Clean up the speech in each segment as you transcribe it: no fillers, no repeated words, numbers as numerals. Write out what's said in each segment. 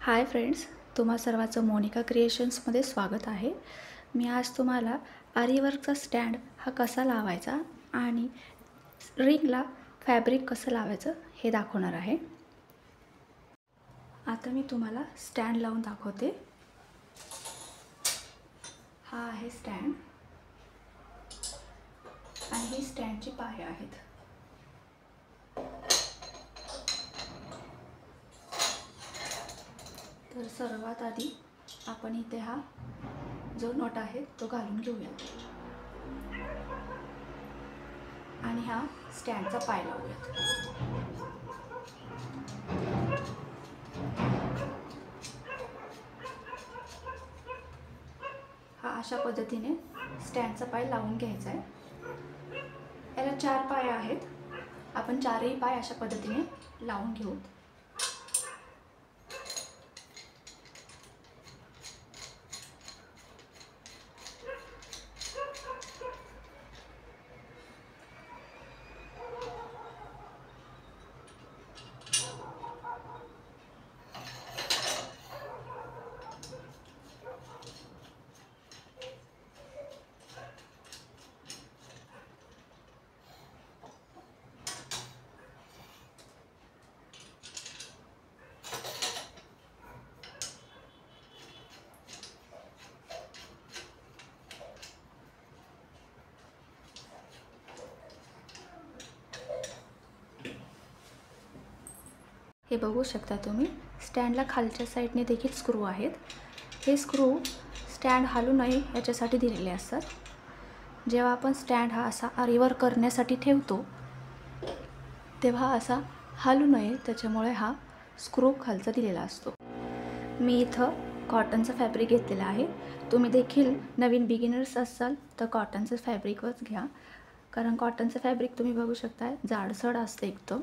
Hi friends, तुम्हा सर्वांचं मोनिका क्रिएशन्समध्ये स्वागत आहे। मी आज तुम्हाला आरीवर्कचा स्टँड हा कसा लावायचा आणि रिंगला फॅब्रिक कसं लावायचं हे दाखवणार आहे। आता मी तुम्हाला स्टँड लावून दाखवते। हा आहे स्टँड आणि ही स्टँडची पाय आहेत। तर सर्वात आधी आपण इथे हा जो नट आहे तो घालून घेऊया आणि हा स्टँडचा पाय लावूयात। हा अशा पद्धतीने स्टँडचा पाय लावून घ्यायचा आहे। याला 4 पाय आहेत, आपण चारही पाय अशा पद्धतीने लावून घेऊ। हे बघू शकता तुम्ही, स्टँडला खालच्या साईडने देखील स्क्रू आहेत। हे स्क्रू स्टँड हलू नये याच्यासाठी दिलेले असतात। जेव्हा आपण स्टँड हा असा आरीवर्क करण्यासाठी ठेवतो तेव्हा असा हलू नये त्याच्यामुळे हा स्क्रू खालचा दिलेला असतो। मी इथं कॉटनचं फॅब्रिक घेतलेलं आहे। तुम्ही देखील नवीन बिगिनर्स असाल तर कॉटनचं फॅब्रिकच घ्या, कारण कॉटनचं फॅब्रिक तुम्ही बघू शकता जाडसड असतं, एकदम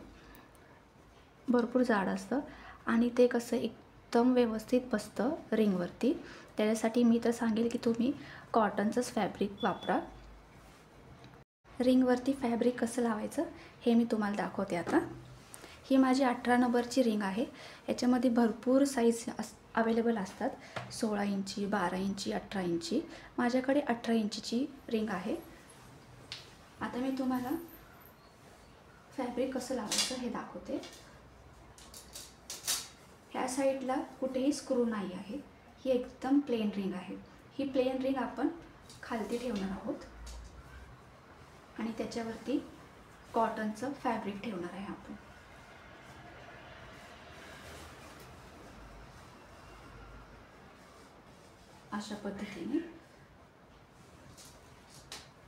भरपूर जाड असतं आणि ते कसं एकदम व्यवस्थित बसतं रिंगवरती। त्याच्यासाठी मी तर सांगेल की तुम्ही कॉटनचंच फॅब्रिक वापरा। रिंगवरती फॅब्रिक कसं लावायचं हे मी तुम्हाला दाखवते आता। ही माझी 18 नंबरची रिंग आहे। याच्यामध्ये भरपूर साईज अवेलेबल असतात, 16 इंची, 12 इंची, 18 इंची। माझ्याकडे 18 इंचीची रिंग आहे। आता मी तुम्हाला फॅब्रिक कसं लावायचं हे दाखवते। ह्या साईडला कुठेही स्क्रू नाही आहे, ही एकदम प्लेन रिंग आहे। ही प्लेन रिंग आपण खालती ठेवणार आहोत आणि त्याच्यावरती कॉटनचं फॅब्रिक ठेवणार आहे आपण। अशा पद्धतीने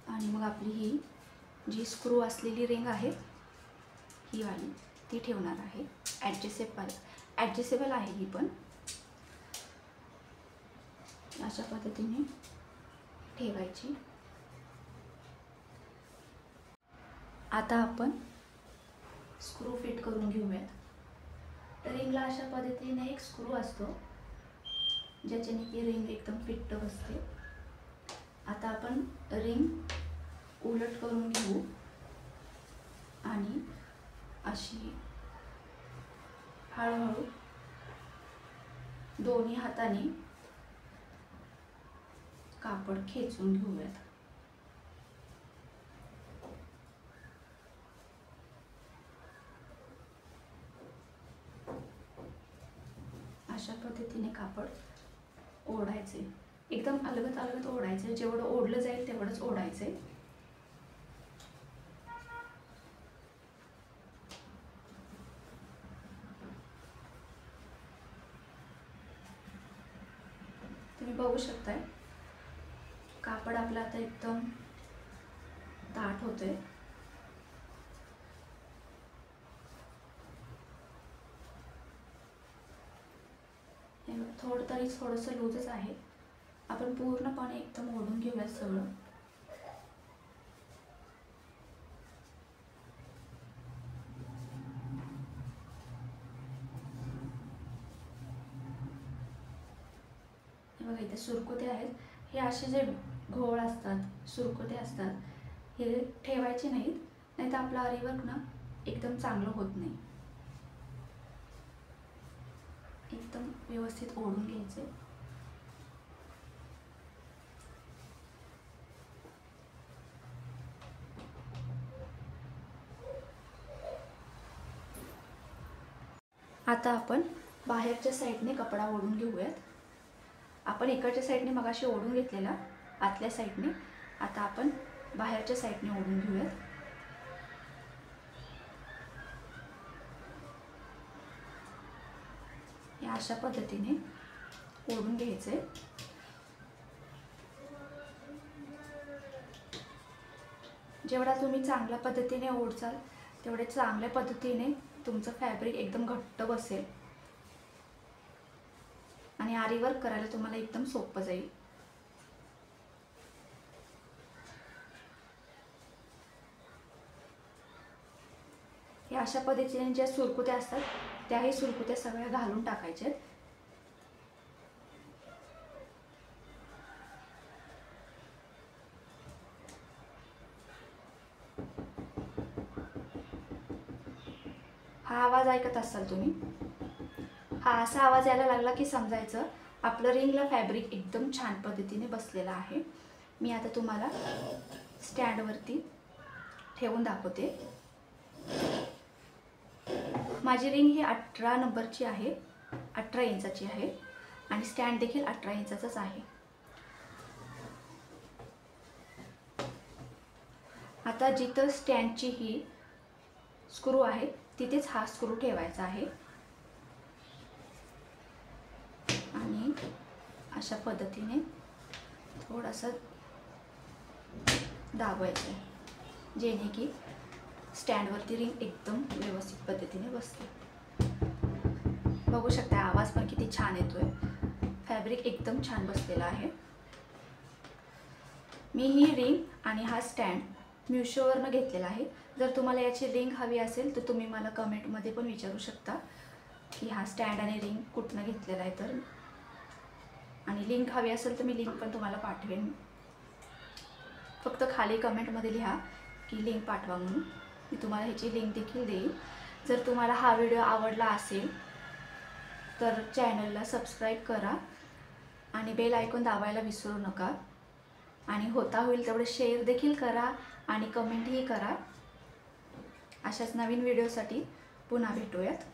आणि मग आपली ही जी स्क्रू असलेली रिंग आहे ही वाली ती ठेवणार आहे। ॲडजस्टेबल आहे ही पण। अशा पद्धतीने ठेवायची। आता आपण स्क्रू फिट करून घेऊयात। रिंगला अशा पद्धतीने एक स्क्रू असतो ज्याच्याने की रिंग एकदम फिट बसते। आता आपण रिंग उलट करून घेऊ आणि अशी हळूहळू दोन्ही हाताने कापड खेचून घेऊयात। अशा पद्धतीने कापड ओढायचे, एकदम अलगद अलगद ओढायचे। जेवढं ओढलं जाईल तेवढंच ओढायचे। तुम्ही बघू शकताय कापड आपलं आता एकदम दाट होतंय। थोडंसं लूजच आहे। आपण पूर्णपणे एकदम ओढून घेऊया सगळं। बघा इथे सुरकुते आहेत। हे असे जे घोळ असतात, सुरकुते असतात, हे ठेवायचे नाहीत, नाहीतर आपलं आरीवर्क ना एकदम चांगलं होत नाही। एकदम व्यवस्थित ओढून घ्यायचे. आता आपण बाहेरच्या साईडने कपडा ओढून घेऊयात. आपण इकडच्या साईडने मगाशी ओढून घेतलेला आतल्या साईडने, आता आपण बाहेरच्या साईडने ओढून घेऊयात. या अशा पद्धतीने ओढून घ्यायचे. जेवढा तुम्ही चांगल्या पद्धतीने ओढचाल तेवढे चांगल्या पद्धतीने तुमचं फॅब्रिक एकदम घट्ट बसेल आणि आरी वर्क करायला तुम्हाला एकदम सोपं जाईल. या अशा पद्धतीने ज्या सुरकुत्या असतात त्याही सुरकुत्या सगळ्या घालून टाकायच्या. हा आवाज ऐकत असाल तुम्ही. हा असा आवाज यायला लागला की समजायचं आपलं रिंगला फॅब्रिक एकदम छान पद्धतीने बसलेलं आहे. मी आता तुम्हाला स्टँडवरती ठेवून दाखवते. माझी रिंग ही 18 नंबरची आहे, 18 इंचाची आहे आणि स्टँड देखील 18 इंचाचाच आहे. आता जिथं स्टँडची ही स्क्रू आहे तिथेच हा स्क्रू ठेवायचा आहे आणि अशा पद्धतीने थोडासा दाबायचं आहे जेणे की स्टँडवरती रिंग एकदम व्यवस्थित पद्धतीने बसते. बघू शकता आवाज पण किती छान येतोय. फॅब्रिक एकदम छान बसलेला आहे. मी ही रिंग आणि हा स्टँड मिशोवरनं घेतलेला आहे. जर तुम्हाला याची लिंक हवी असेल तर तुम्ही मला कमेंटमध्ये पण विचारू शकता की हा स्टँड आणि रिंग कुठनं घेतलेला आहे तर, आणि लिंक हवी असेल तर मी लिंक पण तुम्हाला पाठवेन. फक्त खाली कमेंटमध्ये लिहा की लिंक पाठवा म्हणून, मी तुम्हाला ह्याची लिंक देखील देईन. जर तुम्हाला हा व्हिडिओ आवडला असेल तर चॅनलला सबस्क्राईब करा आणि बेल आयकॉन दाबायला विसरू नका. आणि होता होईल तेवढे शेअर देखील करा आणि कमेंटही करा. अशाच नवीन व्हिडिओसाठी पुन्हा भेटूयात.